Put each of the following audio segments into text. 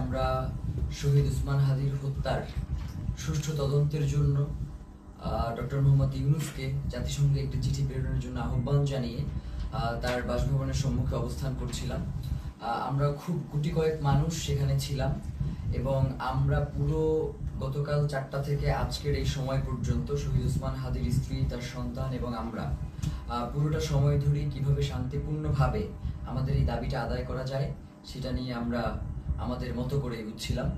আমরা শহীদ ওসমান হাদির হত্যার সুষ্ঠু তদন্তের জন্য ডক্টর মোহাম্মদ ইউনূসকে জাতিসংঘে একটি চিঠি প্রেরণের জন্য আহ্বান জানিয়ে তার বাসভবনের সম্মুখে অবস্থান করছিলাম। আমরা খুব গুটি কয়েক মানুষ সেখানে ছিলাম এবং আমরা পুরো গতকাল 4টা থেকে আজকের এই সময় পর্যন্ত শহীদ ওসমান হাদির স্ত্রী, তার সন্তান এবং আমরা পুরোটা সময় ধরে কিভাবে শান্তিপূর্ণভাবে আমাদের এই দাবিটা আদায় করা যায় সেটা নিয়ে আমরা আমাদের মতো করে এগুচ্ছিলাম।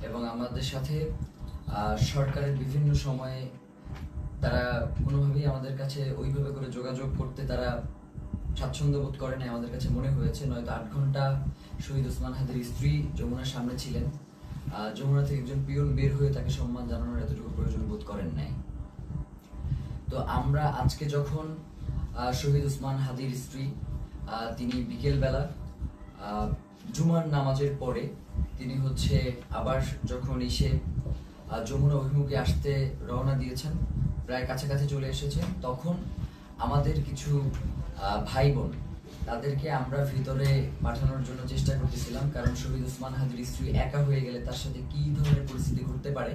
এবং আমাদের সাথে সরকারের বিভিন্ন সময়ে তারা কোনোভাবেই আমাদের কাছে ওইভাবে করে যোগাযোগ করতে তারা স্বাচ্ছন্দ্য বোধ করে না। আমাদের কাছে মনে হয়েছে নয়তো 8 ঘন্টা শহীদ ওসমান হাদির স্ত্রী যমুনার সামনে ছিলেন, যমুনা থেকে একজন পিয়ন বের হয়ে তাকে সম্মান জানানোর এতটুকু প্রয়োজন বোধ করেন নাই। তো আমরা আজকে যখন শহীদ ওসমান হাদির স্ত্রী তিনি বিকেলবেলা জুমার নামাজের পরে তিনি আবার যখন এসে যমুনা অভিমুখে আসতে রওনা দিয়েছেন, প্রায় কাছাকাছি চলে এসেছেন, তখন আমাদের কিছু ভাই বোন তাদেরকে আমরা ভিতরে পাঠানোর জন্য চেষ্টা করতেছিলাম, কারণ শহীদ ওসমান হাদির স্ত্রী একা হয়ে গেলে তার সাথে কি ধরনের পরিস্থিতি ঘটতে পারে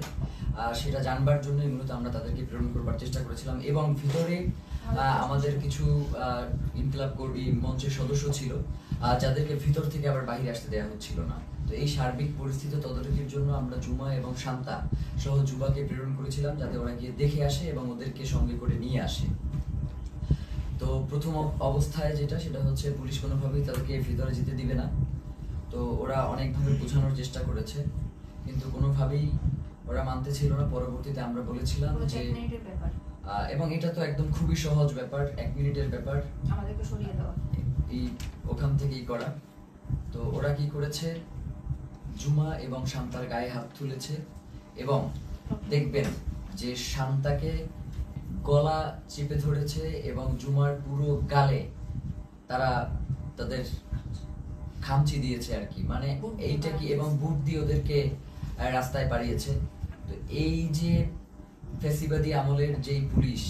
সেটা জানবার জন্যই মূলত আমরা তাদেরকে প্রেরণ করবার চেষ্টা করেছিলাম। এবং ভিতরে আমাদের কিছু ইনকিলাব কর্মী মঞ্চের সদস্য ছিল যাদেরকে ভিতর থেকে আবার বাইরে আসতে দেওয়া হচ্ছিল না। তো এই সার্বিক পরিস্থিতি তদারকির জন্য আমরা জুমা এবং শান্তা সহ যুবাকে প্রেরণ করেছিলাম যাতে ওরা গিয়ে দেখে আসে এবং ওদেরকে সঙ্গে করে নিয়ে আসে। তো প্রথম অবস্থায় সেটা হচ্ছে পুলিশ কোনোভাবেই তাদেরকে ভিতরে যেতে দিবে না। তো ওরা অনেকভাবে বোঝানোর চেষ্টা করেছে কিন্তু কোনোভাবেই ওরা মানতে ছিল না। পরবর্তীতে আমরা বলেছিলাম যে এবং এটা তো একদম খুবই সহজ ব্যাপার, 1 মিনিটের ব্যাপার, আমাদেরকে সরিয়ে দেওয়া এই ওখান থেকেই করা। তো ওরা কি করেছে, জুমা এবং শান্তার গায়ে হাত তুলেছে এবং দেখবেন যে শান্তাকে গলা চেপে ধরেছে এবং জুমার পুরো গালে তারা তাদের খামচি দিয়েছে আর কি, মানে এইটা কি, এবং বুট দিয়ে ওদেরকে রাস্তায় পাঠিয়েছে। তো এই যে ফ্যাসিবাদী আমলের যেই পুলিশ,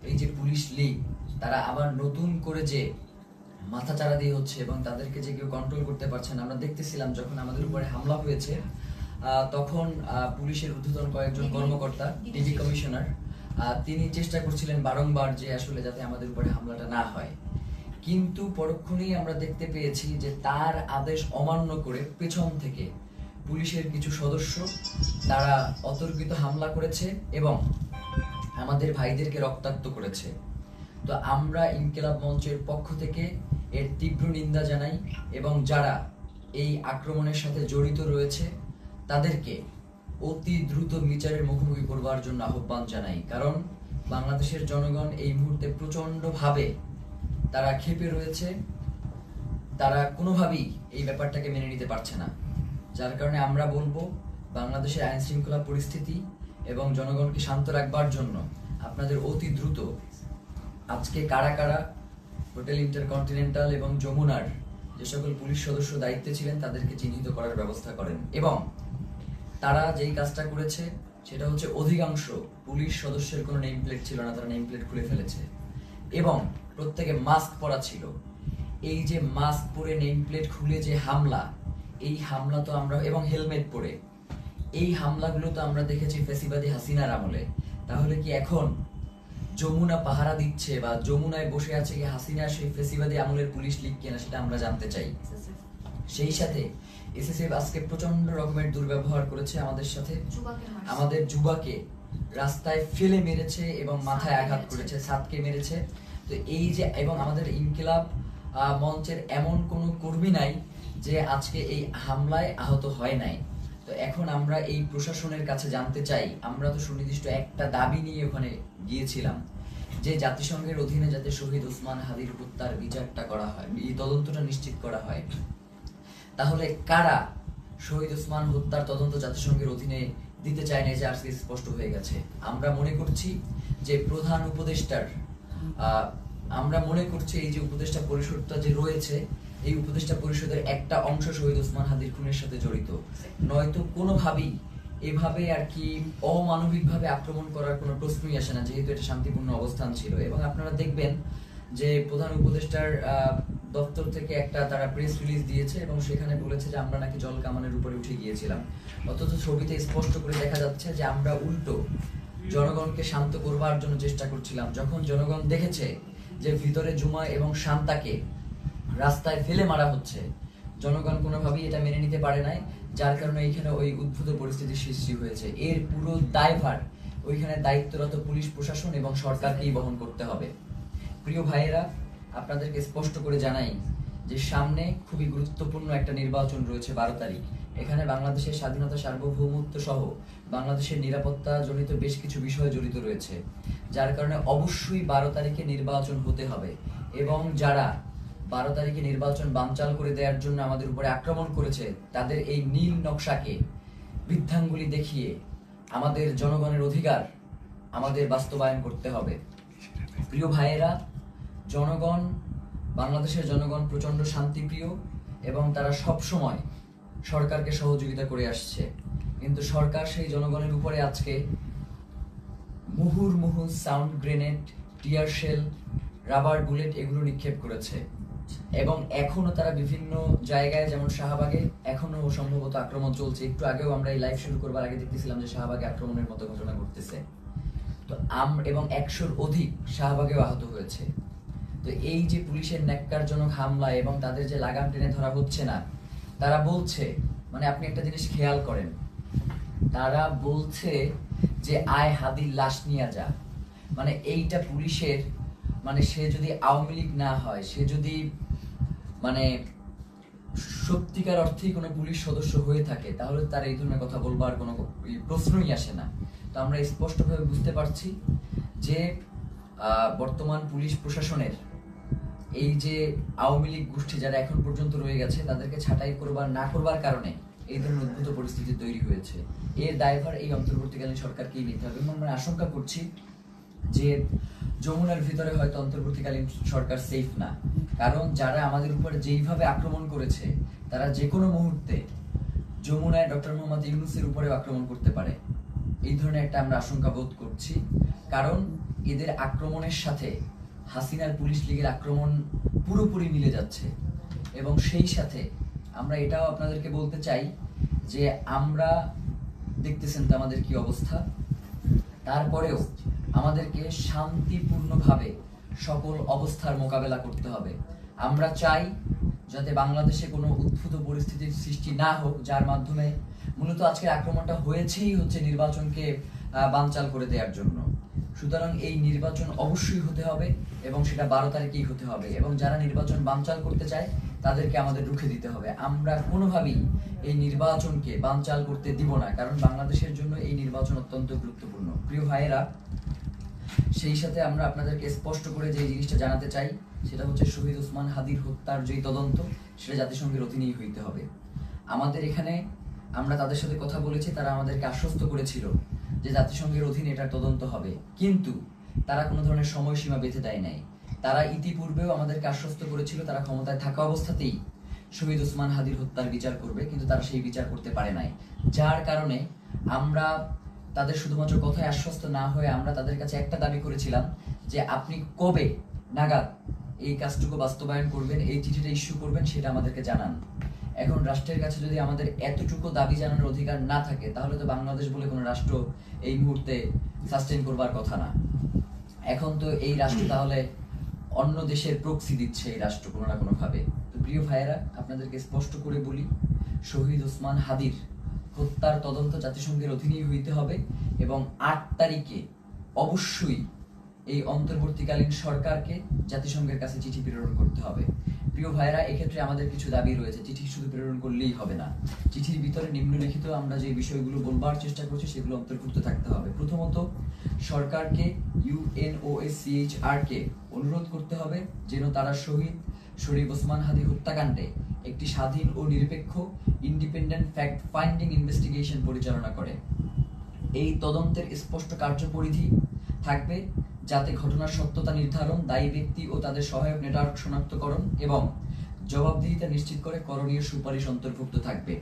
এই যে পুলিশ লীগ, তারা আবার নতুন করে যে মাথাচাড়া দিয়ে হচ্ছে এবং তাদেরকে যে কেউ কন্ট্রোল করতে পারছে না। আমরা দেখতেছিলাম যখন আমাদের উপরে হামলা হয়েছে তখন পুলিশের ঊর্ধ্বতন কয়েকজন কর্মকর্তা, ডিবি কমিশনার, তিনি চেষ্টা করছিলেন বারংবার যে আসলে যাতে আমাদের উপরে হামলাটা না হয়, কিন্তু পরক্ষণেই আমরা দেখতে পেয়েছি যে তার আদেশ অমান্য করে পেছন থেকে পুলিশের কিছু সদস্য তারা অতর্কিত হামলা করেছে এবং আমাদের ভাইদেরকে রক্তাক্ত করেছে। তো আমরা ইনকিলাব মঞ্চের পক্ষ থেকে এর তীব্র নিন্দা জানাই এবং যারা এই আক্রমণের সাথে জড়িত রয়েছে তাদেরকে অতি দ্রুত বিচারের মুখোমুখি করবার জন্য আহ্বান জানাই। কারণ বাংলাদেশের জনগণ এই মুহূর্তে প্রচন্ডভাবে তারা ক্ষেপে রয়েছে, তারা কোনোভাবেই এই ব্যাপারটাকে মেনে নিতে পারছে না। যার কারণে আমরা বলবো বাংলাদেশের আইন শৃঙ্খলা পরিস্থিতি এবং জনগণকে শান্ত রাখবার জন্য আপনাদের অতি দ্রুত আজকে কারা কারা হোটেল ইন্টারকন্টিনেন্টাল এবং যমুনার যে সকল পুলিশ সদস্য দায়িত্বে ছিলেন তাদেরকে চিহ্নিত করার ব্যবস্থা করেন। এবং তারা যেই কাজটা করেছে সেটা হচ্ছে অধিকাংশ পুলিশ সদস্যের কোনো নেম প্লেট ছিল না, তারা নেম প্লেট খুলে ফেলেছে এবং প্রত্যেকে মাস্ক পরা ছিল। এই যে মাস্ক পরে নেম প্লেট খুলে যে হামলা, এই হামলা তো আমরা, এবং হেলমেট পরে, এই হামলাগুলো তো আমরা দেখেছি ফ্যাসিবাদী হাসিনার আমলে। তাহলে কি এখন যমুনা পাহারা দিচ্ছে বা যমুনায় বসে আছে কি হাসিনা সেই ফ্যাসিবাদী আমলের পুলিশ লীগ কিনা সেটা আমরা জানতে চাই। সেই সাথে এসএসএফ আজকে প্রচন্ড রকমের দুর্ব্যবহার করেছে আমাদের সাথে, আমাদের যুবাকে রাস্তায় ফেলে মেরেছে এবং মাথায় আঘাত করেছে, ছাদকে মেরেছে। তো এই যে, এবং আমাদের ইনকিলাব মঞ্চের এমন কোনো কর্মী নাই যে আজকে এই হামলায় আহত হয় নাই। তো এখন আমরা এই প্রশাসনের কাছে জানতে চাই, আমরা তো সুনির্দিষ্ট একটা দাবি নিয়ে ওখানে গিয়েছিলাম যে জাতিসংঘের অধীনে যাতে শহীদ ওসমান হাদির হত্যার বিচারটা করা হয়, এই তদন্তটা নিশ্চিত করা হয়। তাহলে কারা শহীদ ওসমান হত্যার তদন্ত জাতিসংঘের অধীনে দিতে চায় না, যে আজকে স্পষ্ট হয়ে গেছে। আমরা মনে করছি যে প্রধান উপদেষ্টার, আমরা মনে করছি এই যে উপদেষ্টা পরিষদটা যে রয়েছে, এই উপদেষ্টা পরিষদের একটা অংশ শহীদ ওসমান হাদির খুনের সাথে জড়িত, নয়তো কোনোভাবেই এভাবে আর কি অমানবিকভাবে আক্রমণ করার কোনো প্রশ্নই আসে না, যেহেতু এটা শান্তিপূর্ণ অবস্থান ছিল। এবং আপনারা দেখবেন যে প্রধান উপদেষ্টার দপ্তর থেকে একটা তারা প্রেস রিলিজ দিয়েছে এবং সেখানে বলেছে যে আমরা নাকি জল কামানের উপরে উঠে গিয়েছিলাম, অথচ ছবিতে স্পষ্ট করে দেখা যাচ্ছে যে আমরা উল্টো জনগণকে শান্ত করবার জন্য চেষ্টা করছিলাম। যখন জনগণ দেখেছে যে ভিতরে জুমা এবং শান্তাকে রাস্তায় ফেলে মারা হচ্ছে, জনগণ কোনোভাবেই এটা মেনে নিতে পারে নাই, যার কারণে এইখানে ওই উদ্ভূত পরিস্থিতির সৃষ্টি হয়েছে। এর পুরো দায়ভার ওইখানে দায়িত্বরত পুলিশ প্রশাসন এবং সরকারকেই বহন করতে হবে। প্রিয় ভাইয়েরা, আপনাদেরকে স্পষ্ট করে জানাই যে সামনে খুবই গুরুত্বপূর্ণ একটা নির্বাচন রয়েছে 12 তারিখ। এখানে বাংলাদেশের স্বাধীনতা, সার্বভৌমত্ব সহ বাংলাদেশের নিরাপত্তা জনিত বেশ কিছু বিষয় জড়িত রয়েছে, যার কারণে অবশ্যই 12 তারিখে নির্বাচন হতে হবে। এবং যারা 12 তারিখে নির্বাচন বানচাল করে দেওয়ার জন্য আমাদের উপরে আক্রমণ করেছে, তাদের এই নীল নকশাকে বৃদ্ধাঙ্গুলি দেখিয়ে আমাদের জনগণের অধিকার আমাদের বাস্তবায়ন করতে হবে। প্রিয় ভাইয়েরা, জনগণ, বাংলাদেশের জনগণ প্রচন্ড শান্তিপ্রিয় এবং তারা সব সময় সরকারকে সহযোগিতা করে আসছে, কিন্তু সরকার সেই জনগণের উপরে আজকে মুহুর্মুহু sound grenade, tear shell, rubber bullet এগুলো নিক্ষেপ করেছে। এবং এখনো তারা বিভিন্ন জায়গায়, যেমন শাহবাগে এখনো সম্ভবত আক্রমণ চলছে। একটু আগেও আমরা এই লাইভ শুরু করবার আগে দেখতেছিলাম যে শাহবাগে আক্রমণের মতো ঘটনা ঘটতেছে। তো এবং 100-র অধিক শাহবাগেও আহত হয়েছে। তো এই যে পুলিশের ন্যাক্কারজনক হামলা এবং তাদের যে লাগাম টেনে ধরা হচ্ছে না, তারা বলছে, মানে আপনি একটা জিনিস খেয়াল করেন, তারা বলছে যে আয় হাদির লাশ নিয়ে যা। মানে এইটা পুলিশের, মানে সে যদি আওয়ামী লীগ না হয়, সে যদি মানে সত্যিকার অর্থেই কোনো পুলিশ সদস্য হয়ে থাকে, তাহলে তার এই ধরনের কথা বলবার কোনো প্রশ্নই আসে না। তো আমরা স্পষ্টভাবে বুঝতে পারছি যে বর্তমান পুলিশ প্রশাসনের এই যে আওয়ামী লীগ গোষ্ঠী যারা এখন পর্যন্ত রয়ে গেছে, তাদেরকে ছাঁটাই করবার না করবার কারণে এই ধরনের উদ্ভূত পরিস্থিতি তৈরি হয়েছে। এর দায়ভার এই অন্তর্বর্তীকালীন সরকারকেই নিতে হবে। এবং আমরা আশঙ্কা করছি যে যমুনার ভিতরে হয়তো অন্তর্বর্তীকালীন সরকার সেফ না, কারণ যারা আমাদের উপরে যেইভাবে আক্রমণ করেছে, তারা যে কোনো মুহূর্তে যমুনায় ডক্টর মোহাম্মদ ইউনূসের উপরে আক্রমণ করতে পারে। এই ধরনের একটা আমরা আশঙ্কা বোধ করছি, কারণ এদের আক্রমণের সাথে হাসিনার পুলিশ লীগের আক্রমণ পুরোপুরি মিলে যাচ্ছে। এবং সেই সাথে আমরা এটাও আপনাদেরকে বলতে চাই যে আমরা দেখতেছেন তো আমাদের কি অবস্থা, তারপরেও আমাদেরকে শান্তিপূর্ণভাবে সকল অবস্থার মোকাবেলা করতে হবে। আমরা চাই যাতে বাংলাদেশে কোনো উদ্ভূত পরিস্থিতির সৃষ্টি না হোক, যার মাধ্যমে মূলত আজকের আক্রমণটা হয়েছেই হচ্ছে নির্বাচনকে বানচাল করে দেওয়ার জন্য। সুতরাং এই নির্বাচন অবশ্যই হতে হবে এবং সেটা 12 তারিখেই হতে হবে। এবং যারা নির্বাচন বানচাল করতে চায়, তাদেরকে আমাদের রুখে দিতে হবে। আমরা কোনোভাবেই এই নির্বাচনকে বানচাল করতে দিব না, কারণ বাংলাদেশের জন্য এই নির্বাচন অত্যন্ত গুরুত্বপূর্ণ। প্রিয় ভাইয়েরা, সেই সাথে আমরা আপনাদেরকে স্পষ্ট করে যে জিনিসটা জানাতে চাই, সেটা হচ্ছে শহীদ ওসমান হাদির হত্যার যে তদন্ত, সেটা জাতিসংঘের অধীনেই হইতে হবে। আমাদের এখানে আমরা তাদের সাথে কথা বলেছি, তারা আমাদেরকে আশ্বস্ত করেছিল যে জাতিসংঘের অধীনে এটার তদন্ত হবে, কিন্তু তারা কোনো ধরনের সময়সীমা বেঁধে দেয় নাই। তারা ইতিপূর্বেও আমাদেরকে আশ্বস্ত করেছিল তারা ক্ষমতায় থাকা অবস্থাতেই শহীদ ওসমান হাদির হত্যার বিচার করবে, কিন্তু তারা সেই বিচার করতে পারে নাই। যার কারণে আমরা তাদের শুধুমাত্র কথায় আশ্বস্ত না হয়ে আমরা তাদের কাছে একটা দাবি করেছিলাম যে আপনি কবে নাগাদ এই কাজটুকু বাস্তবায়ন করবেন, এই চিঠিটা ইস্যু করবেন, সেটা আমাদেরকে জানান। এখন রাষ্ট্রের কাছে যদি আমাদের এতটুকু দাবি জানানোর অধিকার না থাকে, তাহলে তো বাংলাদেশ বলে কোনো রাষ্ট্র এই মুহূর্তে সাস্টেইন করবার কথা না। এখন তো এই রাষ্ট্র তাহলে অন্য দেশের প্রক্সি দিচ্ছে এই রাষ্ট্র কোনো না কোনো ভাবে। তো প্রিয় ভাইয়েরা, আপনাদেরকে স্পষ্ট করে বলি, শহীদ ওসমান হাদির হত্যার তদন্ত জাতিসংঘের অধীনেই হইতে হবে এবং 8 তারিখে অবশ্যই এই অন্তর্বর্তীকালীন সরকারকে জাতিসংঘের কাছে চিঠি প্রেরণ করতে হবে। প্রিয় ভাইয়েরা, এক্ষেত্রে আমাদের কিছু দাবি রয়েছে। চিঠি শুধু প্রেরণ করলেই হবে না, চিঠির ভিতরে নিম্নলিখিত আমরা যে বিষয়গুলো বলবার চেষ্টা করছি সেগুলো অন্তর্ভুক্ত থাকতে হবে। প্রথমত, সরকারকে UNOHCHR কে অনুরোধ করতে হবে যেন তারা শহীদ শরীফ ওসমান হাদি হত্যাকাণ্ডে একটি স্বাধীন ও নিরপেক্ষ ইন্ডিপেন্ডেন্ট ফ্যাক্ট ফাইন্ডিং ইনভেস্টিগেশন পরিচালনা করে। এই তদন্তের স্পষ্ট কার্যপরিধি থাকবে যাতে ঘটনার সত্যতা নির্ধারণ, দায়ী ব্যক্তি ও তাদের সহায়ক নেটওয়ার্ক শনাক্তকরণ এবং জবাবদিহিতা নিশ্চিত করে করণীয় সুপারিশ অন্তর্ভুক্ত থাকবে।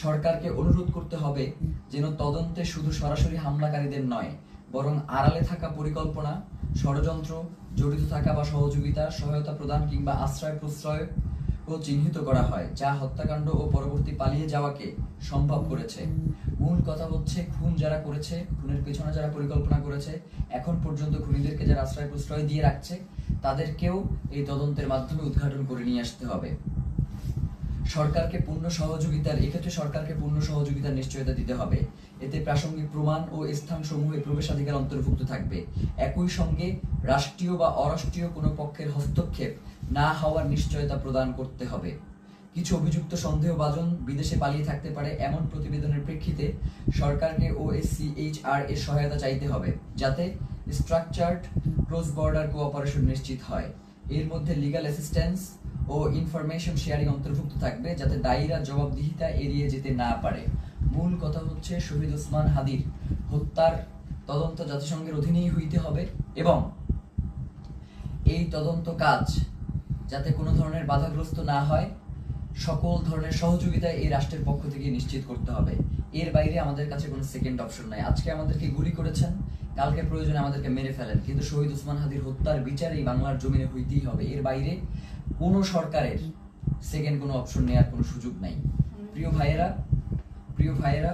সরকারকে অনুরোধ করতে হবে যেন তদন্তে শুধু সরাসরি হামলাকারীদের নয়, বরং আড়ালে থাকা পরিকল্পনা, ষড়যন্ত্র, জড়িত থাকা বা সহযোগিতা, সহায়তা প্রদান কিংবা আশ্রয় প্রশ্রয় ও চিহ্নিত করা হয়, যা হত্যাকাণ্ড ও পরবর্তী পালিয়ে যাওয়াকে সম্ভব করেছে। মূল কথা হচ্ছে, খুন যারা করেছে, খুনের পেছনে যারা পরিকল্পনা করেছে, এখন পর্যন্ত খুনিদেরকে যারা আশ্রয় প্রশ্রয় দিয়ে রাখছে, তাদেরকেও এই তদন্তের মাধ্যমে উদ্ঘাটন করে নিয়ে আসতে হবে। সরকারকে পূর্ণ সহযোগিতার নিশ্চয়তা দিতে হবে। এতে প্রাসঙ্গিক প্রমাণ ও স্থানসমূহে প্রবেশাধিকার অন্তর্ভুক্ত থাকবে। একই সঙ্গে রাষ্ট্রীয় বা অরাষ্ট্রীয় কোনো পক্ষের হস্তক্ষেপ না হওয়ার নিশ্চয়তা প্রদান করতে হবে। কিছু অভিযুক্ত সন্দেহভাজন বিদেশে পালিয়ে থাকতে পারে এমন প্রতিবেদনের প্রেক্ষিতে সরকারকে OSCHR এর সহায়তা চাইতে হবে, যাতে স্ট্রাকচার্ড ক্রস বর্ডার কোঅপারেশন নিশ্চিত হয়। এর মধ্যে লিগ্যাল অ্যাসিস্ট্যান্স ও ইনফরমেশন শেয়ারিং অন্তর্ভুক্ত থাকবে, যাতে দায়ীরা জবাবদিহিতা এড়িয়ে যেতে না পারে। মূল কথা হচ্ছে, শহীদ ওসমান হাদির হত্যার তদন্ত জাতিসংঘের অধীনেই হইতে হবে এবং এই তদন্ত কাজ যাতে কোনো ধরনের বাধাগ্রস্ত না হয়, সকল ধরনের সহযোগিতা এই রাষ্ট্রের পক্ষ থেকে নিশ্চিত করতে হবে। এর বাইরে আমাদের কাছে কোনো সেকেন্ড অপশন নাই। আজকে আমাদেরকে গুলি করেছেন, কালকে প্রয়োজনে আমাদেরকে মেরে ফেলেন, কিন্তু শহীদ ওসমান হাদির হত্যার বিচার এই বাংলার জমিনে হইতেই হবে। এর বাইরে কোনো সরকারের সেকেন্ড কোনো অপশন নেওয়ার কোনো সুযোগ নাই। প্রিয় ভাইয়েরা,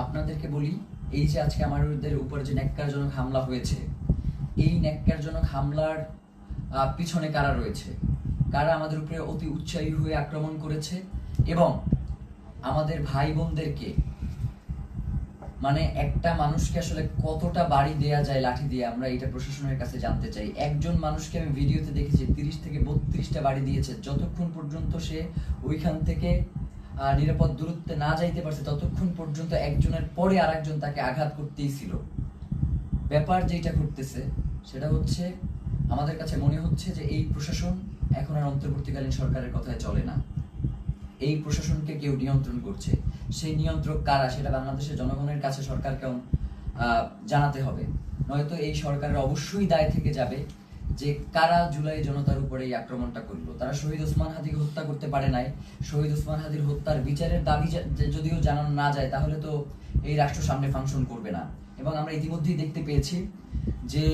আপনাদেরকে বলি, এই যে আজকে আমাদের উপর যে ন্যাক্কারজনক হামলা হয়েছে, এই ন্যাক্কারজনক হামলার পিছনে কারা রয়েছে, কারা আমাদের উপরে অতি উৎসাহী হয়ে আক্রমণ করেছে এবং আমাদের ভাই বোনদেরকে, মানে একটা মানুষকে আসলে কতটা বাড়ি দেয়া যায় লাঠি দিয়ে, আমরা এটা প্রশাসনের কাছে জানতে চাই। একজন মানুষকে আমি ভিডিওতে দেখেছি 30 থেকে 32টা বাড়ি দিয়েছে। যতক্ষণ পর্যন্ত সে ওইখান থেকে নিরাপদ দূরত্বে না যাইতে পারছে, ততক্ষণ পর্যন্ত একজনের পরে আরেকজন তাকে আঘাত করতেই ছিল। ব্যাপার যেটা করতেছে সেটা হচ্ছে, আমাদের কাছে মনে হচ্ছে যে এই প্রশাসন এখন আর অন্তর্বর্তীকালীন সরকারের কথায় চলে না। এই প্রশাসনকে কেউ নিয়ন্ত্রণ করছে। সেই নিয়ন্ত্রক কারা, সেটা বাংলাদেশের জনগণের কাছে সরকারকে জানাতে হবে। নয়তো এই সরকারের অবশ্যই দায় থেকে যাবে যে কারা জুলাই জনতার উপরে এই আক্রমণটা করলো। তারা শহীদ ওসমান হাদিকে হত্যা করতে পারে নাই। শহীদ ওসমান হাদির হত্যার বিচারের দাবি যদিও জানানো না যায়, তাহলে তো এই রাষ্ট্র সামনে ফাংশন করবে না। এবং আমরা ইতিমধ্যেই দেখতে পেয়েছি যে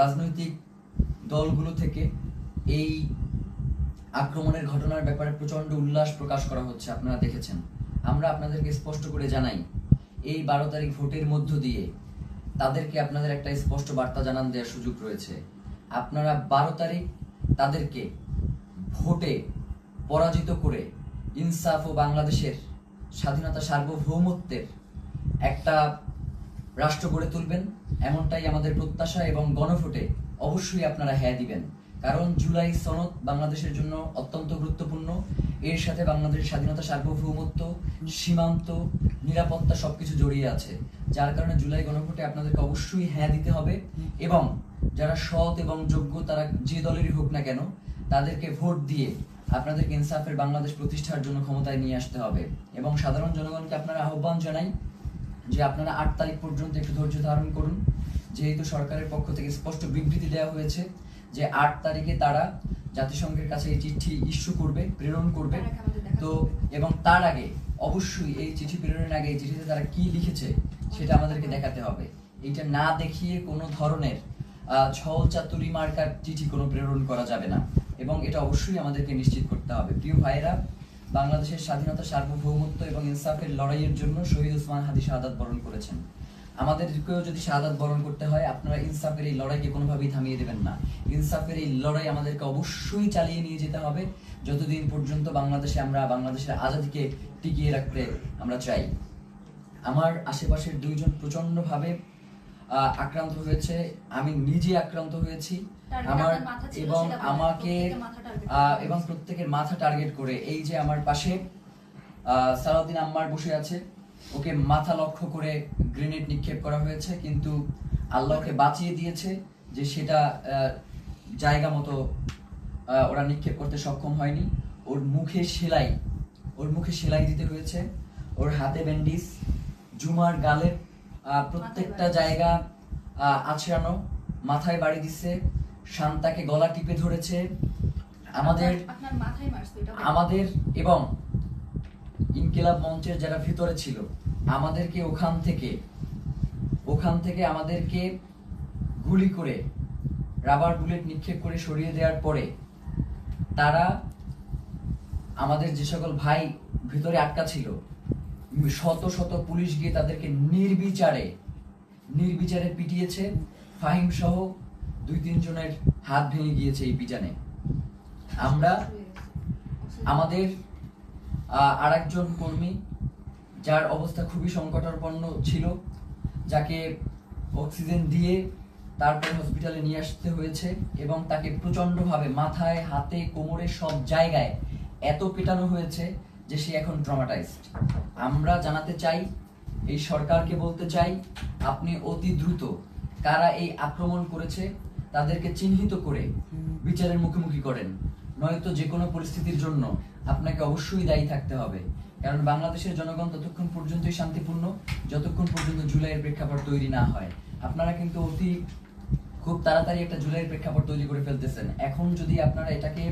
রাজনৈতিক দলগুলো থেকে এই আক্রমণের ঘটনার ব্যাপারে প্রচন্ড উল্লাস প্রকাশ করা হচ্ছে, আপনারা দেখেছেন। আমরা আপনাদেরকে স্পষ্ট করে জানাই, এই 12 তারিখ ভোটের মধ্য দিয়ে তাদেরকে আপনাদের একটা স্পষ্ট বার্তা জানান দেওয়ার সুযোগ রয়েছে। আপনারা 12 তারিখ তাদেরকে ভোটে পরাজিত করে ইনসাফ ও বাংলাদেশের স্বাধীনতা সার্বভৌমত্বের একটা রাষ্ট্র গড়ে তুলবেন, এমনটাই আমাদের প্রত্যাশা। এবং গণভোটে অবশ্যই আপনারা হ্যাঁ দিবেন, কারণ জুলাই সনদ বাংলাদেশের জন্য অত্যন্ত গুরুত্বপূর্ণ। এর সাথে বাংলাদেশের স্বাধীনতা সার্বভৌমত্ব, সীমান্ত, নিরাপত্তা সবকিছু জড়িয়ে আছে। যার কারণে জুলাই গণভোটে আপনাদেরকে অবশ্যই হ্যাঁ দিতে হবে এবং যারা সৎ এবং যোগ্য, তারা যে দলেরই হোক না কেন, তাদেরকে ভোট দিয়ে আপনাদেরকে ইনসাফের বাংলাদেশ প্রতিষ্ঠার জন্য ক্ষমতায় নিয়ে আসতে হবে। এবং সাধারণ জনগণকে আপনারা আহ্বান জানাই যে আপনারা 8 তারিখ পর্যন্ত একটু ধৈর্য ধারণ করুন, যেহেতু সরকারের পক্ষ থেকে স্পষ্ট বিবৃতি দেওয়া হয়েছে যে 8 তারিখে তারা জাতিসংঘের কাছে এই চিঠি ইস্যু করবে, প্রেরণ করবে। তো এবং তার আগে অবশ্যই এই চিঠি প্রেরণের আগে এই চিঠিতে তারা কি লিখেছে সেটা আমাদেরকে দেখাতে হবে। এটা না দেখিয়ে কোনো ধরনের ছল চাতুরি মার্কার চিঠি কোনো প্রেরণ করা যাবে না এবং এটা অবশ্যই আমাদেরকে নিশ্চিত করতে হবে। প্রিয় ভাইয়েরা, বাংলাদেশের স্বাধীনতা, সার্বভৌমত্ব এবং ইনসাফের লড়াইয়ের জন্য শহীদ ওসমান হাদি শাহাদাত বরণ করেছেন। আমাদেরকেও যদি শাহাদাত বরণ করতে হয়, আপনারা ইনসাফের এই লড়াইকে কোনোভাবেই থামিয়ে দেবেন না। ইনসাফের এই লড়াই আমাদেরকে অবশ্যই চালিয়ে নিয়ে যেতে হবে যতদিন পর্যন্ত আমরা বাংলাদেশের আজাদিকে টিকিয়ে রাখতে আমরা চাই। আমার আশেপাশের 2 জন প্রচন্ডভাবে আক্রান্ত হয়েছে, আমি নিজে আক্রান্ত হয়েছি। আমার এবং আমাকে এবং প্রত্যেকের মাথা টার্গেট করে, এই যে আমার পাশে সালাউদ্দিন আম্মার বসে আছে, ওকে মাথা লক্ষ্য করে গ্রেনেড নিক্ষেপ করা হয়েছে, কিন্তু আল্লাহকে বাঁচিয়ে দিয়েছে যে সেটা জায়গা মতো ওরা নিক্ষেপ করতে সক্ষম হয়নি। ওর মুখে সেলাই দিতে হয়েছে, ওর হাতে ব্যান্ডিজ, জুমার গালের প্রত্যেকটা জায়গা আছড়ানো, মাথায় বাড়ি দিচ্ছে, শান্তাকে গলা টিপে ধরেছে। আমাদের এবং ইনকিলাব মঞ্চের যারা ভিতরে ছিল, আমাদেরকে ওখান থেকে ওখান থেকে আমাদেরকে গুলি করে রাবার বুলেট নিক্ষেপ করে সরিয়ে দেওয়ার পরে তারা আমাদের যে সকল ভাই ভিতরে আটকা ছিল শত শত পুলিশ গিয়ে তাদেরকে নির্বিচারে পিটিয়েছে। ফাহিম সহ 2-3 জনের হাত ভেঙে গিয়েছে এই পিটানে। আমরা আমাদের আরেকজন কর্মী যার অবস্থা খুবই সংকটাপন্ন ছিল, যাকে অক্সিজেন দিয়ে তারপর হসপিটালে নিয়ে আসতে হয়েছে এবং তাকে প্রচন্ডভাবে মাথায়, হাতে, কোমরে সব জায়গায় এত পেটানো হয়েছে যে সে এখন ট্রমাটাইজড। আমরা জানাতে চাই, এই সরকারকে বলতে চাই, আপনি অতি দ্রুত কারা এই আক্রমণ করেছে তাদেরকে চিহ্নিত করে বিচারের মুখোমুখি করেন, নয়তো যে কোনো পরিস্থিতির জন্য আপনাকে অবশ্যই দায়ী থাকতে হবে। কারণ বাংলাদেশের জনগণ ততক্ষণ পর্যন্তই শান্তিপূর্ণ যতক্ষণ পর্যন্ত জুলাইয়ের প্রেক্ষাপট তৈরি না হয়। আপনারা কিন্তু খুব তাড়াতাড়ি একটা জুলাইয়ের প্রেক্ষাপট তৈরি করে ফেলতেছেন। এখন যদি আপনারা এটাকে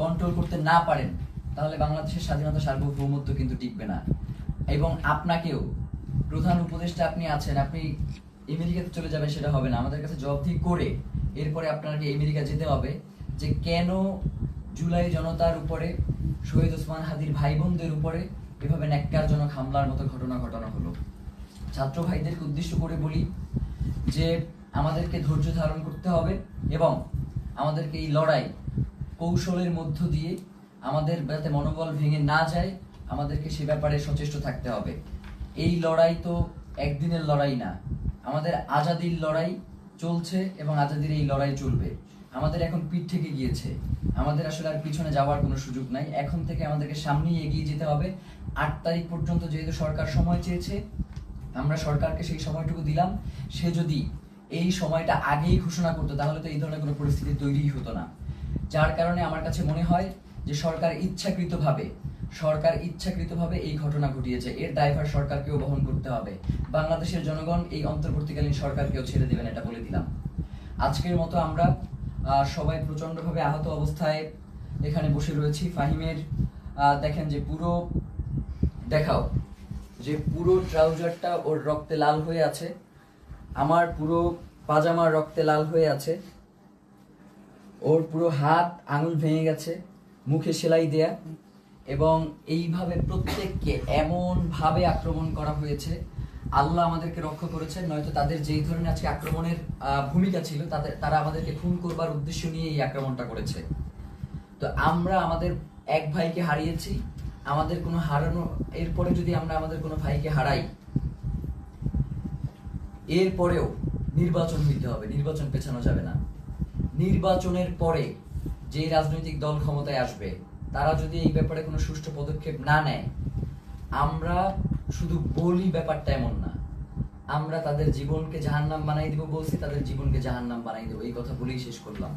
কন্ট্রোল করতে না পারেন তাহলে বাংলাদেশের স্বাধীনতা সার্বভৌমত্ব কিন্তু টিকবে না। এবং আপনাকেও প্রধান উপদেষ্টা আপনি আছেন, আপনি আমেরিকাতে চলে যাবেন সেটা হবে না, আমাদের কাছে জবাবদিহি করে এরপরে আপনাকে আমেরিকা যেতে হবে যে কেন জুলাই জনতার উপরে, শহীদ ওসমান হাদির ভাই বোনদের উপরে এভাবে ন্যাক্কারজনক হামলার মতো ঘটনা ঘটানো হলো। ছাত্র ভাইদেরকে উদ্দেশ্য করে বলি যে আমাদেরকে ধৈর্য ধারণ করতে হবে এবং আমাদেরকে এই লড়াই কৌশলের মধ্য দিয়ে আমাদের যাতে মনোবল ভেঙে না যায় আমাদেরকে সে ব্যাপারে সচেষ্ট থাকতে হবে। এই লড়াই তো একদিনের লড়াই না, আমাদের আজাদির লড়াই চলছে এবং আজাদির এই লড়াই চলবে। আমাদের এখন পিঠ থেকে গিয়েছে, আমাদের আসলে আর পিছনে যাওয়ার কোনো সুযোগ নাই। এখন থেকে আমাদেরকে সামনেই এগিয়ে যেতে হবে। 8 তারিখ পর্যন্ত যেহেতু সরকার সময় চেয়েছে, আমরা সরকারকে সেই সময়টুকু দিলাম। সে যদি এই সময়টা আগেই ঘোষণা করতো তাহলে তো এই ধরনের কোনো পরিস্থিতি তৈরিই হতো না। যার কারণে আমার কাছে মনে হয় যে সরকার ইচ্ছাকৃতভাবে এই ঘটনা ঘটিয়েছে। এর দায়ভার সরকারকেও বহন করতে হবে। বাংলাদেশের জনগণ এই অন্তর্বর্তীকালীন সরকারকেও ছেড়ে দেবেন, এটা বলে দিলাম। আজকের মতো আমরা সবাই প্রচন্ডভাবে আহত অবস্থায় এখানে বসে রয়েছি। ফাহিমের দেখেন যে পুরো ট্রাউজারটা ওর রক্তে লাল হয়ে আছে, আমার পুরো পাজামার রক্তে লাল হয়ে আছে, ওর পুরো হাত আঙুল ভেঙে গেছে, মুখে সেলাই দেয়া, এবং এইভাবে প্রত্যেককে এমন ভাবে আক্রমণ করা হয়েছে। আল্লাহ আমাদেরকে রক্ষা করেছেন, নয়তো তাদের যেই ধরনের আজকে আক্রমণের ভূমিকা ছিল তারা আমাদেরকে খুন করবার উদ্দেশ্য নিয়ে এই আক্রমণটা করেছে। তো আমরা আমাদের এক ভাইকে হারিয়েছি, আমাদের কোনো এরপরে যদি আমরা আমাদের কোনো ভাইকে হারাই, এরপরেও নির্বাচন হইতে হবে, নির্বাচন পেছানো যাবে না। নির্বাচনের পরে যে রাজনৈতিক দল ক্ষমতায় আসবে তারা যদি এই ব্যাপারে কোনো সুষ্ঠু পদক্ষেপ না নেয়, আমরা শুধু বলি ব্যাপারটা এমন না, আমরা তাদের জীবনকে জাহান্নাম বানাই দিব বলছি, তাদের জীবনকে জাহান্নাম বানাই দেবো, এই কথা বলেই শেষ করলাম।